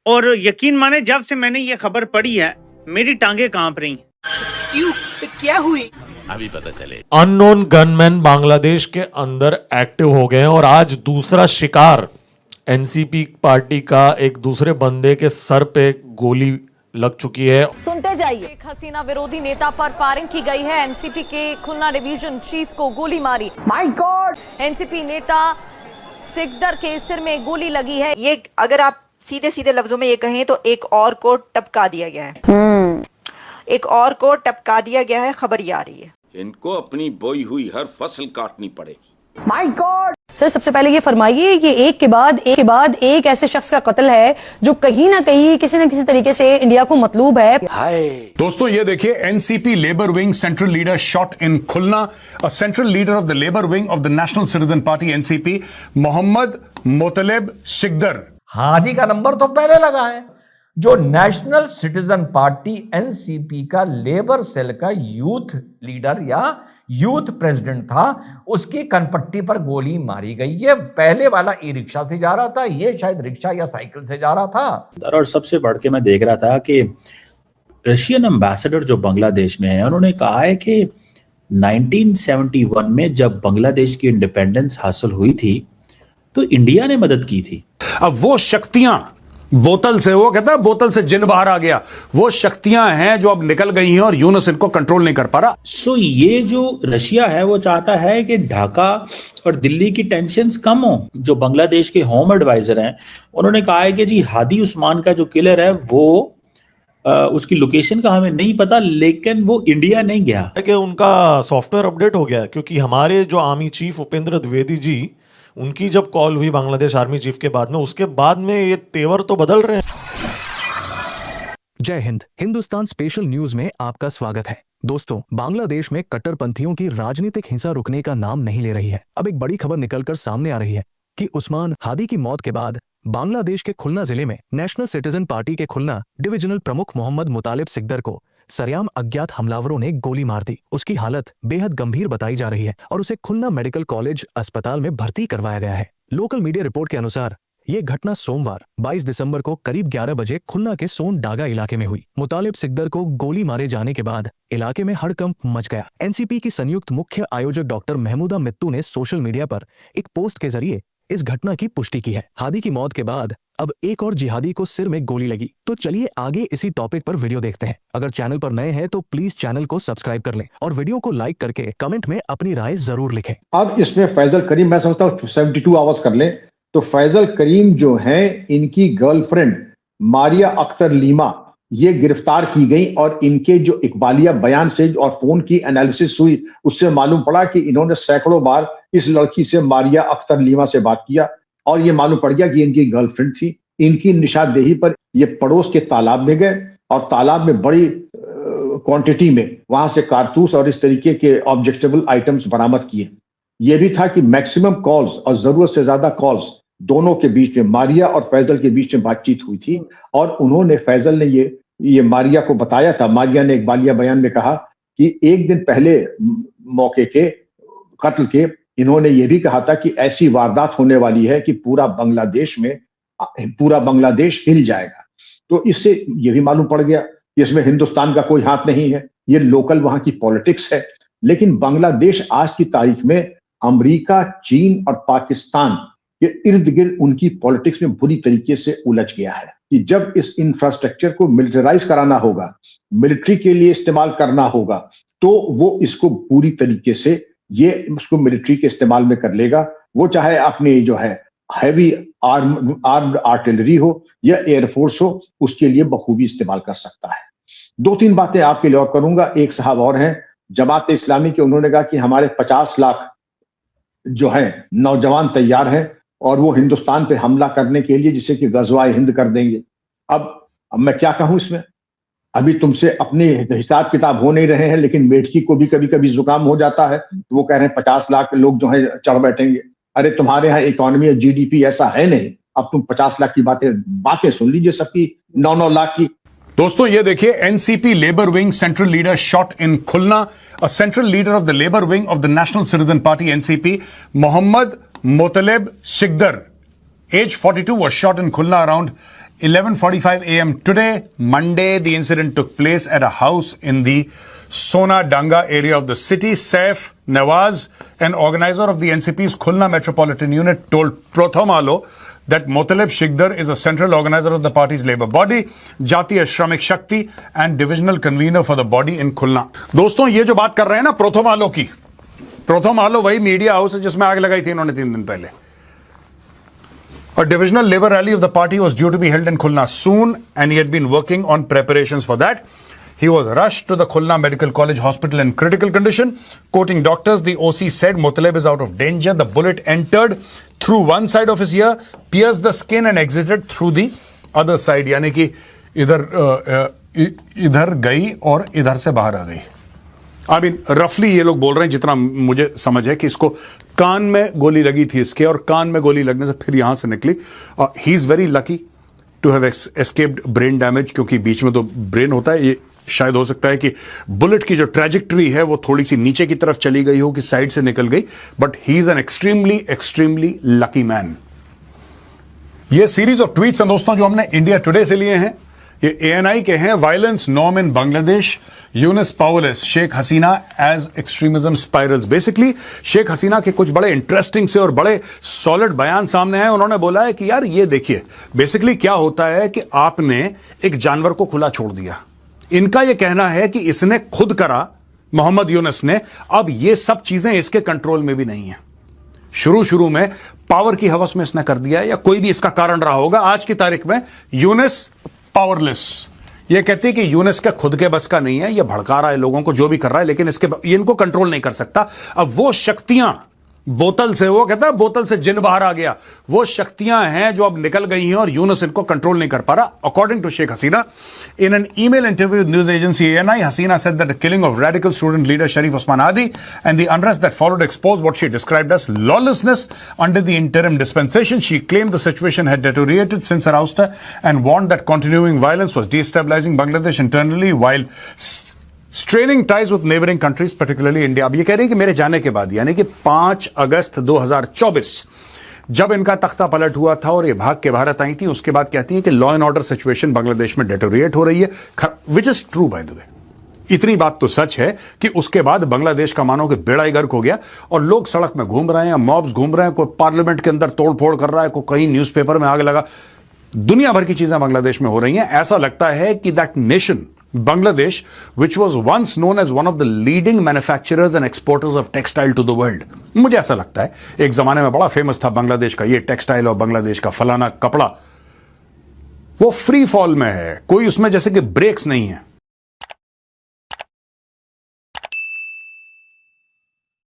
और यकीन माने जब से मैंने ये खबर पढ़ी है मेरी टांगे कांप रही। क्यों? क्या हुई? अभी पता चले। अननोन गनमैन बांग्लादेश के अंदर एक्टिव हो गए हैं और आज दूसरा शिकार एनसीपी पार्टी का एक दूसरे बंदे के सर पे गोली लग चुकी है। सुनते जाइए। एक हसीना विरोधी नेता पर फायरिंग की गई है। एनसीपी के खुलना डिवीजन चीफ को गोली मारी। My God! एनसीपी नेता सिकदर के सिर में गोली लगी है। ये अगर आप सीधे सीधे लफ्जों में ये कहें तो एक और को टपका दिया गया है। एक और को टपका दिया गया है, खबर ये आ रही है। इनको अपनी बोई हुई हर फसल काटनी पड़ेगी। My God! सर, सबसे पहले ये फरमाइए, ये एक के बाद एक ऐसे शख्स का कत्ल है जो कहीं ना कहीं किसी न किसी तरीके से इंडिया को मतलूब है। दोस्तों ये देखिए, NCP labour wing central leader shot in Khulna. A central leader of the labour wing of the national citizen party NCP, Mohammad Motaleb Sikdar. Hadi का नंबर तो पहले लगा है। जो नेशनल सिटीजन पार्टी एनसीपी का लेबर सेल का यूथ लीडर या यूथ प्रेसिडेंट था, उसकी कनपट्टी पर गोली मारी गई है। पहले वाला ई रिक्शा से जा रहा था, ये शायद रिक्शा या साइकिल से जा रहा था। और सबसे बढ़ के मैं देख रहा था कि रशियन एम्बेसडर जो बांग्लादेश में है, उन्होंने कहा है कि 1971 में जब बांग्लादेश की इंडिपेंडेंस हासिल हुई थी तो इंडिया ने मदद की थी। अब वो शक्तियां बोतल से, वो कहता है बोतल से जिन बाहर आ गया, वो शक्तियां हैं जो अब निकल गई हैं और यूनुस इनको कंट्रोल नहीं कर पा रहा। सो ये जो रशिया है वो चाहता है कि ढाका और दिल्ली की टेंशन्स कम हो। जो बांग्लादेश के होम एडवाइजर हैं, उन्होंने कहा है कि जी हादी उस्मान का जो किलर है वो उसकी लोकेशन का हमें नहीं पता, लेकिन वो इंडिया नहीं गया। कि उनका सॉफ्टवेयर अपडेट हो गया, क्योंकि हमारे जो आर्मी चीफ उपेंद्र द्विवेदी जी, उनकी जब कॉल हुई बांग्लादेश आर्मी चीफ के बाद में, उसके बाद में ये तेवर तो बदल रहे हैं। जय हिंद। हिंदुस्तान स्पेशल न्यूज में आपका स्वागत है। दोस्तों, बांग्लादेश में कट्टरपंथियों की राजनीतिक हिंसा रुकने का नाम नहीं ले रही है। अब एक बड़ी खबर निकलकर सामने आ रही है कि उस्मान हादी की मौत के बाद बांग्लादेश के खुलना जिले में नेशनल सिटीजन पार्टी के खुलना डिविजनल प्रमुख मोहम्मद मुतालिब सिकदर को सरेआम अज्ञात हमलावरों ने गोली मार दी। उसकी हालत बेहद गंभीर बताई जा रही है और उसे खुलना मेडिकल कॉलेज अस्पताल में भर्ती करवाया गया है। लोकल मीडिया रिपोर्ट के अनुसार ये घटना सोमवार 22 दिसंबर को करीब 11 बजे खुलना के सोन डागा इलाके में हुई। मुतालिब सिकदर को गोली मारे जाने के बाद इलाके में हड़कंप मच गया। एनसीपी की संयुक्त मुख्य आयोजक डॉक्टर महमूदा मित्तू ने सोशल मीडिया पर एक पोस्ट के जरिए इस घटना की पुष्टि की है। हादी की मौत के बाद अब एक और जिहादी को सिर में गोली लगी। तो चलिए आगे इसी टॉपिक पर वीडियो देखते हैं। अगर चैनल पर नए हैं तो प्लीज चैनल को सब्सक्राइब कर लें और वीडियो को लाइक करके कमेंट में अपनी राय जरूर लिखें। अब इसमें फैजल करीम, मैं समझता हूँ 72 आवर्स कर लें तो फैजल करीम जो है, इनकी गर्लफ्रेंड मारिया अख्तर लीमा, ये गिरफ्तार की गई और इनके जो इकबालिया बयान से और फोन की एनालिसिस हुई, उससे मालूम पड़ा कि इन्होंने सैकड़ों बार इस लड़की से, मारिया अख्तर लीमा से बात किया और ये मालूम पड़ गया कि इनकी गर्लफ्रेंड थी। इनकी निशानदेही पर ये पड़ोस के तालाब में गए और तालाब में बड़ी क्वांटिटी में वहां से कारतूस और इस तरीके के ऑब्जेक्टेबल आइटम्स बरामद किए। ये भी था कि मैक्सिमम कॉल्स और जरूरत से ज्यादा कॉल्स दोनों के बीच में, मारिया और फैजल के बीच में बातचीत हुई थी और उन्होंने, फैजल ने ये मारिया को बताया था। मारिया ने इकबालिया बयान में कहा कि एक दिन पहले मौके के कत्ल के इन्होंने ये भी कहा था कि ऐसी वारदात होने वाली है कि पूरा बांग्लादेश हिल जाएगा। तो इससे ये भी मालूम पड़ गया कि इसमें हिंदुस्तान का कोई हाथ नहीं है, ये लोकल वहां की पॉलिटिक्स है। लेकिन बांग्लादेश आज की तारीख में अमेरिका, चीन और पाकिस्तान के इर्द गिर्द उनकी पॉलिटिक्स में बुरी तरीके से उलझ गया है कि जब इस इंफ्रास्ट्रक्चर को मिलिटराइज कराना होगा, मिलिट्री के लिए इस्तेमाल करना होगा, तो वो इसको पूरी तरीके से ये उसको मिलिट्री के इस्तेमाल में कर लेगा। वो चाहे अपनी जो है हैवी आर्म्ड आर्टिलरी हो या एयरफोर्स हो, उसके लिए बखूबी इस्तेमाल कर सकता है। 2-3 बातें आपके लिए और करूंगा। एक साहब और हैं जमात इस्लामी के, उन्होंने कहा कि हमारे 50 लाख जो है नौजवान तैयार हैं और वो हिंदुस्तान पे हमला करने के लिए, जिसे कि गजवाए हिंद कर देंगे। अब मैं क्या कहूं इसमें, अभी तुमसे अपने हिसाब किताब हो नहीं रहे हैं, लेकिन मेढकी को भी कभी कभी जुकाम हो जाता है तो वो कह रहे हैं 50 लाख लोग जो है चढ़ बैठेंगे। अरे तुम्हारे यहाँ इकोनॉमी और जीडीपी ऐसा है नहीं, अब तुम 50 लाख की बातें सुन लीजिए सबकी 9-9 लाख की। दोस्तों ये देखिए, NCP labour wing central leader shot in Khulna. A central leader of the labour wing of the national citizen party NCP, Mohammad Motaleb Sikdar, age 42, was shot in Khulna around 11:45 a.m. today, Monday, the incident took place at a house in the Sona Danga area of the city. Saif Nawaz, an organizer of the NCP's Khulna Metropolitan Unit, told Pratham Alo that Motaleb Shikdar is a central organizer of the party's labor body, Jatiya Shramik Shakti, and divisional convener for the body in Khulna. दोस्तों, ये जो बात कर रहे हैं ना Pratham Alo की, Pratham Alo वही मीडिया हाउस है जिसमें आग लगाई थी इन्होंने 3 दिन पहले. A divisional labor rally of the party was due to be held in Khulna soon, and he had been working on preparations for that. He was rushed to the Khulna Medical College Hospital in critical condition. Quoting doctors, the OC said Motaleb is out of danger. The bullet entered through one side of his ear, pierced the skin and exited through the other side. यानी कि इधर गई और इधर से बाहर आ गई. I mean, रफली ये लोग बोल रहे हैं, जितना मुझे समझ है, कि इसको कान में गोली लगी थी इसके, और कान में गोली लगने से फिर यहां से निकली. He is very lucky to have escaped brain damage, क्योंकि बीच में तो ब्रेन होता है. ये शायद हो सकता है कि बुलेट की जो ट्रैजेक्टरी है वो थोड़ी सी नीचे की तरफ चली गई हो, कि साइड से निकल गई. But he is an extremely lucky man. ये सीरीज ऑफ ट्वीट्स हैं दोस्तों जो हमने इंडिया टुडे से लिए हैं. ये ANI के हैं. Violence norm in Bangladesh, Yunus powerless, Sheikh Hasina as extremism spirals. Basically Sheikh Hasina के कुछ बड़े इंटरेस्टिंग से और बड़े सॉलिड बयान सामने आए. उन्होंने बोला है कि यार ये देखिए, बेसिकली क्या होता है कि आपने एक जानवर को खुला छोड़ दिया. इनका यह कहना है कि इसने खुद करा, मोहम्मद यूनुस ने. अब ये सब चीजें इसके कंट्रोल में भी नहीं है. शुरू में पावर की हवस में इसने कर दिया है, या कोई भी इसका कारण रहा होगा. आज की तारीख में यूनुस पावरलेस. ये कहती है कि यूनुस का खुद के बस का नहीं है, ये भड़का रहा है लोगों को, जो भी कर रहा है, लेकिन ये इनको कंट्रोल नहीं कर सकता. अब वो शक्तियां बोतल से, वो कहता है बोतल से जिन बाहर आ गया, वो शक्तियां हैं जो अब निकल गई हैं और यूनुस इनको कंट्रोल नहीं कर पा रहा. According to Sheikh Hasina, in an email interview with news agency ANI, Hasina said that the killing of radical student leader Sharif Osman Hadi and the unrest that followed exposed what she described as lawlessness under the interim dispensation. She claimed the situation had deteriorated since her ouster and warned that continuing violence was destabilizing Bangladesh internally while straining ties with neighboring countries, particularly India. अब ये कह रही है कि मेरे जाने के बाद, यानी कि 5 अगस्त 2024 जब इनका तख्ता पलट हुआ था और ये भाग के भारत आई थी, उसके बाद कहती है कि law and order situation Bangladesh में डेटोरिएट हो रही है. Which is true by the way. इतनी बात तो सच है कि उसके बाद बांग्लादेश का मानो कि बेड़ा ही गर्क हो गया और लोग सड़क में घूम रहे हैं, मॉब्स घूम रहे हैं, कोई पार्लियामेंट के अंदर तोड़फोड़ कर रहा है, कोई कहीं न्यूज़पेपर में आग लगा. दुनिया भर की चीजें बांग्लादेश में हो रही हैं. ऐसा लगता है कि that nation Bangladesh, which was once known as one of the leading manufacturers and exporters of textile to the world, मुझे ऐसा लगता है एक जमाने में बड़ा फेमस था बांग्लादेश का ये टेक्सटाइल और बांग्लादेश का फलाना कपड़ा, वो फ्री फॉल में है. कोई उसमें जैसे कि ब्रेक्स नहीं है.